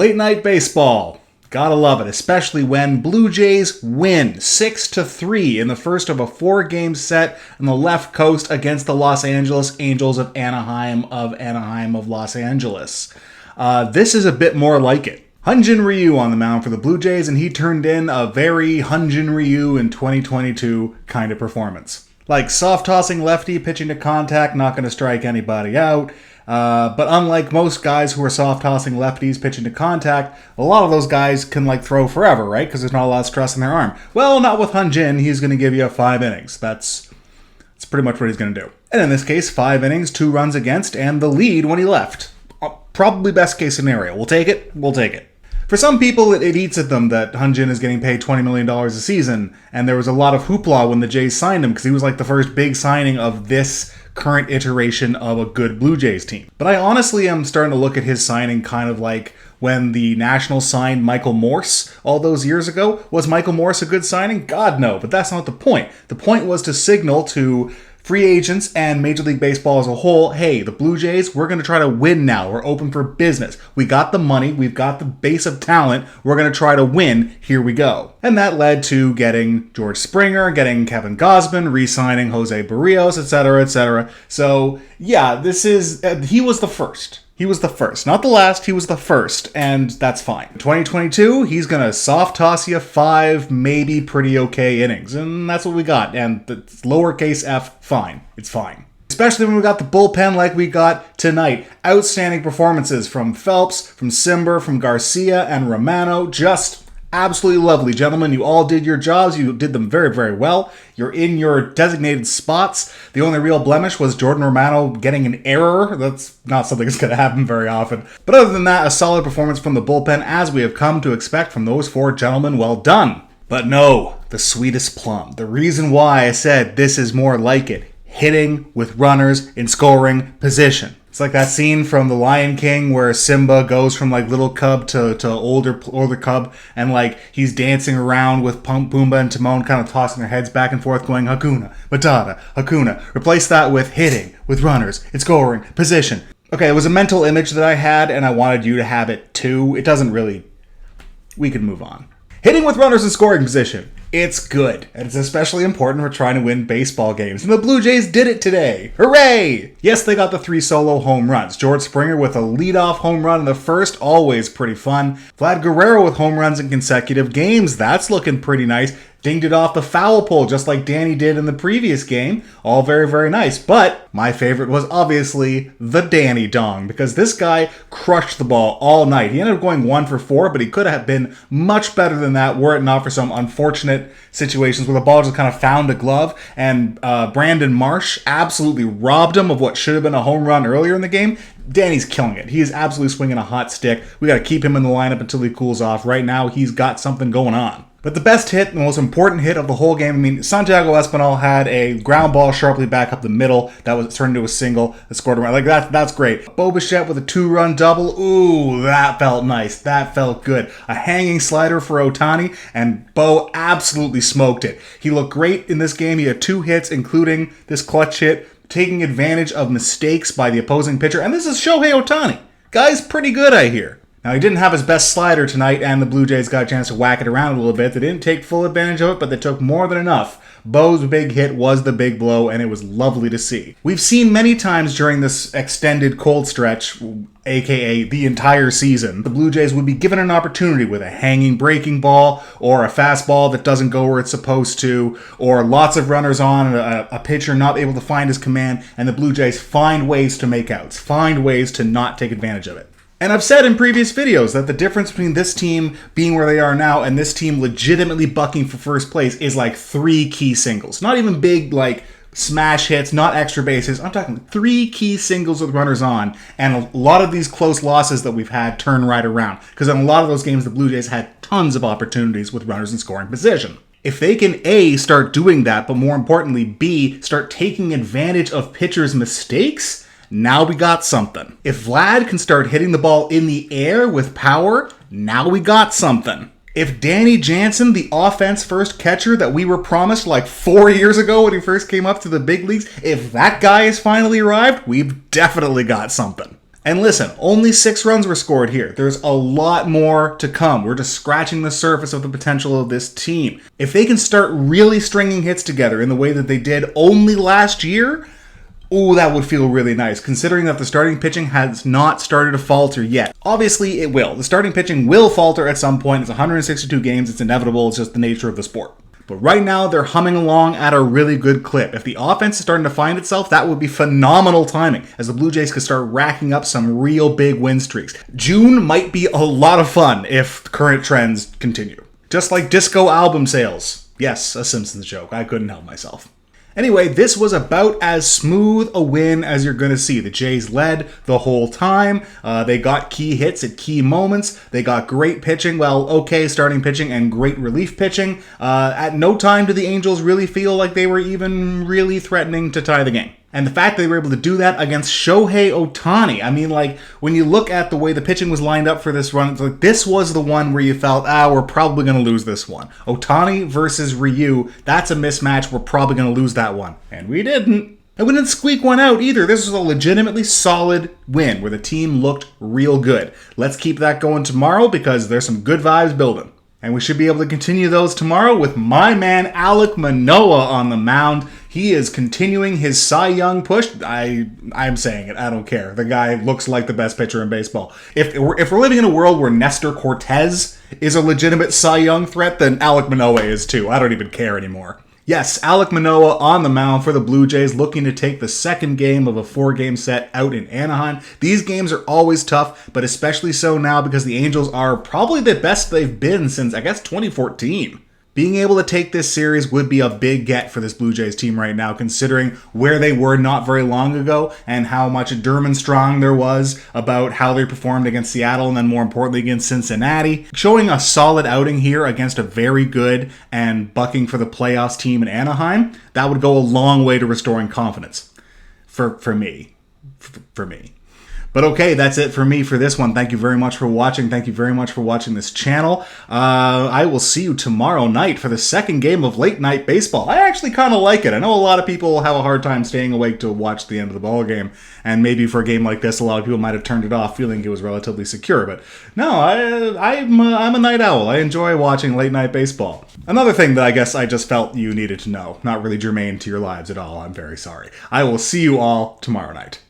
Late night baseball. Gotta love it, especially when Blue Jays win 6-3 in the first of a 4-game set on the left coast against the Los Angeles Angels of Anaheim of Los Angeles. This is a bit more like it. Hyun-Jin Ryu on the mound for the Blue Jays, and he turned in a very Hyun-Jin Ryu in 2022 kind of performance. Like soft-tossing lefty, pitching to contact, not going to strike anybody out. But unlike most guys who are soft-tossing lefties pitching to contact, a lot of those guys can throw forever, right? Because there's not a lot of stress in their arm. Well, not with Hyun-Jin. He's going to give you 5 innings. That's pretty much what he's going to do. And in this case, 5 innings, 2 runs against, and the lead when he left. Probably best case scenario. We'll take it. We'll take it. For some people, it eats at them that Hyun-Jin is getting paid $20 million a season, and there was a lot of hoopla when the Jays signed him because he was the first big signing of this current iteration of a good Blue Jays team. But I honestly am starting to look at his signing kind of like when the Nationals signed Michael Morse all those years ago. Was Michael Morse a good signing? God, no, but that's not the point. The point was to signal to free agents and Major League Baseball as a whole, hey, the Blue Jays, we're going to try to win now. We're open for business. We got the money. We've got the base of talent. We're going to try to win. Here we go. And that led to getting George Springer, getting Kevin Gausman, re-signing Jose Barrios, etc., etc. So, yeah, he was the first. He was the first. Not the last, he was the first, and that's fine. 2022, he's going to soft toss you 5, maybe pretty okay innings, and that's what we got. And the lowercase f, fine. It's fine. Especially when we got the bullpen like we got tonight. Outstanding performances from Phelps, from Simber, from Garcia, and Romano. Just absolutely lovely, gentlemen. You all did your jobs. You did them very, very well. You're in your designated spots. The only real blemish was Jordan Romano getting an error. That's not something that's going to happen very often. But other than that, a solid performance from the bullpen, as we have come to expect from those 4 gentlemen. Well done. But no, the sweetest plum. The reason why I said this is more like it. Hitting with runners in scoring position. It's like that scene from The Lion King where Simba goes from little cub to older cub, and he's dancing around with Pumbaa and Timon kind of tossing their heads back and forth going Hakuna, Matata, Hakuna. Replace that with hitting with runners in scoring position. Okay, it was a mental image that I had and I wanted you to have it too. It doesn't really... We can move on. Hitting with runners in scoring position. It's good, and it's especially important for trying to win baseball games. And the Blue Jays did it today. Hooray! Yes, they got the 3 solo home runs. George Springer with a leadoff home run in the first, always pretty fun. Vlad Guerrero with home runs in consecutive games. That's looking pretty nice. Dinged it off the foul pole just like Danny did in the previous game. All very, very nice. But my favorite was obviously the Danny Dong, because this guy crushed the ball all night. He ended up going 1 for 4, but he could have been much better than that were it not for some unfortunate situations where the ball just kind of found a glove, and Brandon Marsh absolutely robbed him of what should have been a home run earlier in the game. Danny's killing it. He is absolutely swinging a hot stick. We got to keep him in the lineup until he cools off. Right now, he's got something going on. But the best hit, the most important hit of the whole game, Santiago Espinal had a ground ball sharply back up the middle that was turned into a single that scored around. That's great. Bo Bichette with a 2-run double. Ooh, that felt nice. That felt good. A hanging slider for Ohtani, and Bo absolutely smoked it. He looked great in this game. He had 2 hits, including this clutch hit, taking advantage of mistakes by the opposing pitcher. And this is Shohei Ohtani. Guy's pretty good, I hear. Now, he didn't have his best slider tonight, and the Blue Jays got a chance to whack it around a little bit. They didn't take full advantage of it, but they took more than enough. Bo's big hit was the big blow, and it was lovely to see. We've seen many times during this extended cold stretch, aka the entire season, the Blue Jays would be given an opportunity with a hanging breaking ball, or a fastball that doesn't go where it's supposed to, or lots of runners on, and a pitcher not able to find his command, and the Blue Jays find ways to make outs, find ways to not take advantage of it. And I've said in previous videos that the difference between this team being where they are now and this team legitimately bucking for first place is 3 key singles. Not even big, smash hits, not extra bases. I'm talking 3 key singles with runners on. And a lot of these close losses that we've had turn right around. Because in a lot of those games, the Blue Jays had tons of opportunities with runners in scoring position. If they can A, start doing that, but more importantly, B, start taking advantage of pitchers' mistakes, now we got something. If Vlad can start hitting the ball in the air with power, now we got something. If Danny Jansen, the offense-first catcher that we were promised 4 years ago when he first came up to the big leagues, if that guy has finally arrived, we've definitely got something. And listen, only 6 runs were scored here. There's a lot more to come. We're just scratching the surface of the potential of this team. If they can start really stringing hits together in the way that they did only last year, ooh, that would feel really nice, considering that the starting pitching has not started to falter yet. Obviously, it will. The starting pitching will falter at some point. It's 162 games. It's inevitable. It's just the nature of the sport. But right now, they're humming along at a really good clip. If the offense is starting to find itself, that would be phenomenal timing, as the Blue Jays could start racking up some real big win streaks. June might be a lot of fun if current trends continue. Just like disco album sales. Yes, a Simpsons joke. I couldn't help myself. Anyway, this was about as smooth a win as you're going to see. The Jays led the whole time. They got key hits at key moments. They got great pitching, well, okay starting pitching and great relief pitching. At no time did the Angels really feel like they were even really threatening to tie the game. And the fact they were able to do that against Shohei Ohtani, I mean, like, when you look at the way the pitching was lined up for this run, it's like, this was the one where you felt, we're probably going to lose this one. Ohtani versus Ryu, that's a mismatch. We're probably going to lose that one. And we didn't. And we didn't squeak one out either. This was a legitimately solid win where the team looked real good. Let's keep that going tomorrow because there's some good vibes building. And we should be able to continue those tomorrow with my man Alek Manoah on the mound. He is continuing his Cy Young push. I'm saying it. I don't care. The guy looks like the best pitcher in baseball. If we're living in a world where Nestor Cortez is a legitimate Cy Young threat, then Alek Manoah is too. I don't even care anymore. Yes, Alek Manoah on the mound for the Blue Jays, looking to take the second game of a 4-game set out in Anaheim. These games are always tough, but especially so now because the Angels are probably the best they've been since, I guess, 2014. Being able to take this series would be a big get for this Blue Jays team right now, considering where they were not very long ago and how much Strong there was about how they performed against Seattle and then more importantly against Cincinnati. Showing a solid outing here against a very good and bucking for the playoffs team in Anaheim, that would go a long way to restoring confidence. For me. But okay, that's it for me for this one. Thank you very much for watching. Thank you very much for watching this channel. I will see you tomorrow night for the second game of late night baseball. I actually kind of like it. I know a lot of people have a hard time staying awake to watch the end of the ball game, and maybe for a game like this, a lot of people might have turned it off feeling it was relatively secure. But no, I'm a night owl. I enjoy watching late night baseball. Another thing that I guess I just felt you needed to know, not really germane to your lives at all. I'm very sorry. I will see you all tomorrow night.